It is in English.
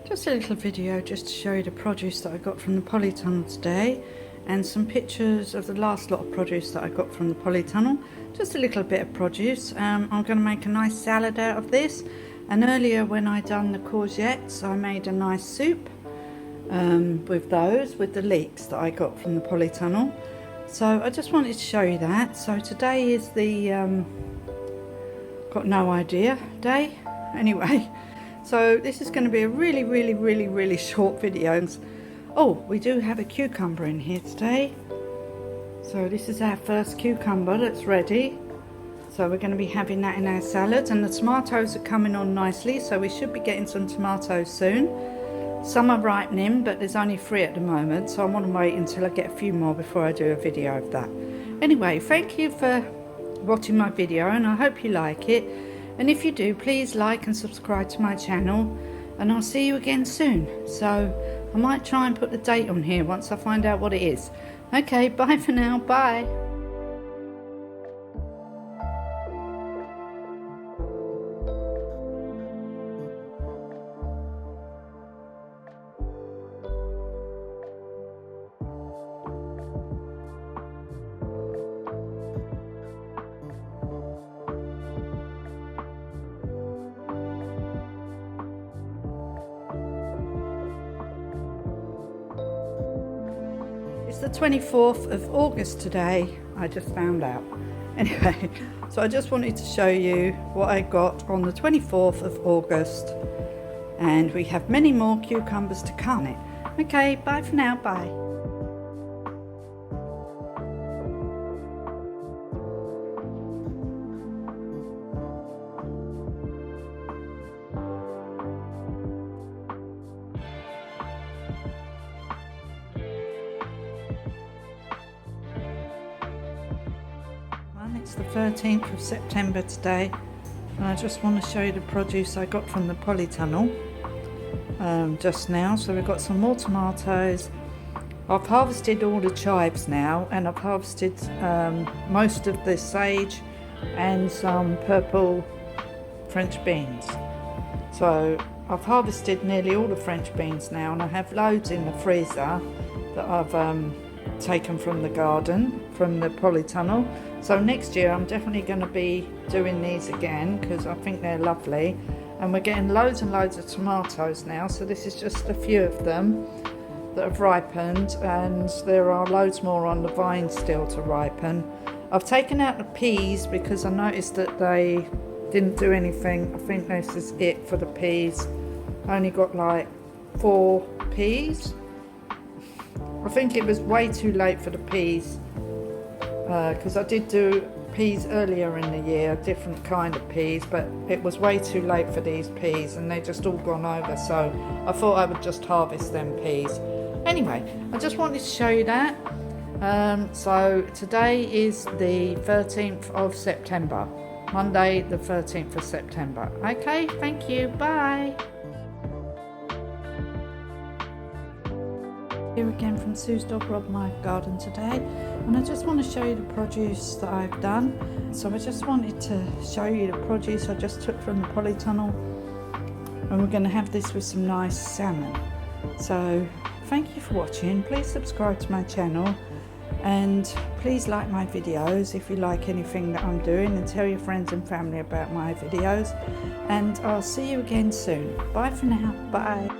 Just a little video just to show you the produce that I got from the polytunnel today, and some pictures of the last lot of produce that I got from the polytunnel. Just a little bit of produce. I'm going to make a nice salad out of this, and earlier when I done the courgettes I made a nice soup with the leeks that I got from the polytunnel. So I just wanted to show you that. So today is the got no idea day anyway. So this is going to be a really short video. Oh, we do have a cucumber in here today. So this is our first cucumber that's ready. So we're going to be having that in our salad, and the tomatoes are coming on nicely, so we should be getting some tomatoes soon. Some are ripening, but there's only 3 at the moment, so I want to wait until I get a few more before I do a video of that. Anyway, thank you for watching my video, and I hope you like it. And if you do, please like and subscribe to my channel, and I'll see you again soon. So I might try and put the date on here once I find out what it is. Okay, bye for now, bye. It's the 24th of August today, I just found out. Anyway, so I just wanted to show you what I got on the 24th of August. And we have many more cucumbers to come. Okay, bye for now, bye. It's the 13th of September today, and I just want to show you the produce I got from the polytunnel just now. So we've got some more tomatoes. I've harvested all the chives now, and I've harvested most of the sage and some purple French beans. So I've harvested nearly all the French beans now, and I have loads in the freezer that I've taken from the garden, from the polytunnel. So next year I'm definitely going to be doing these again because I think they're lovely, and we're getting loads and loads of tomatoes now. So this is just a few of them that have ripened, and there are loads more on the vine still to ripen. I've taken out the peas because I noticed that they didn't do anything. I think this is it for the peas. I only got like 4 peas. I think it was way too late for the peas because I did do peas earlier in the year, a different kind of peas, but it was way too late for these peas and they just all gone over, so I thought I would just harvest them peas. Anyway, I just wanted to show you that. So today is the 13th of September, Monday the 13th of September. Okay, thank you, bye. Here again from Sue's Dolbrodmaeth garden today, and I just want to show you the produce that I've done. So I just wanted to show you the produce I just took from the polytunnel, and we're going to have this with some nice salmon. So thank you for watching. Please subscribe to my channel, and please like my videos if you like anything that I'm doing, and tell your friends and family about my videos, and I'll see you again soon. Bye for now, bye.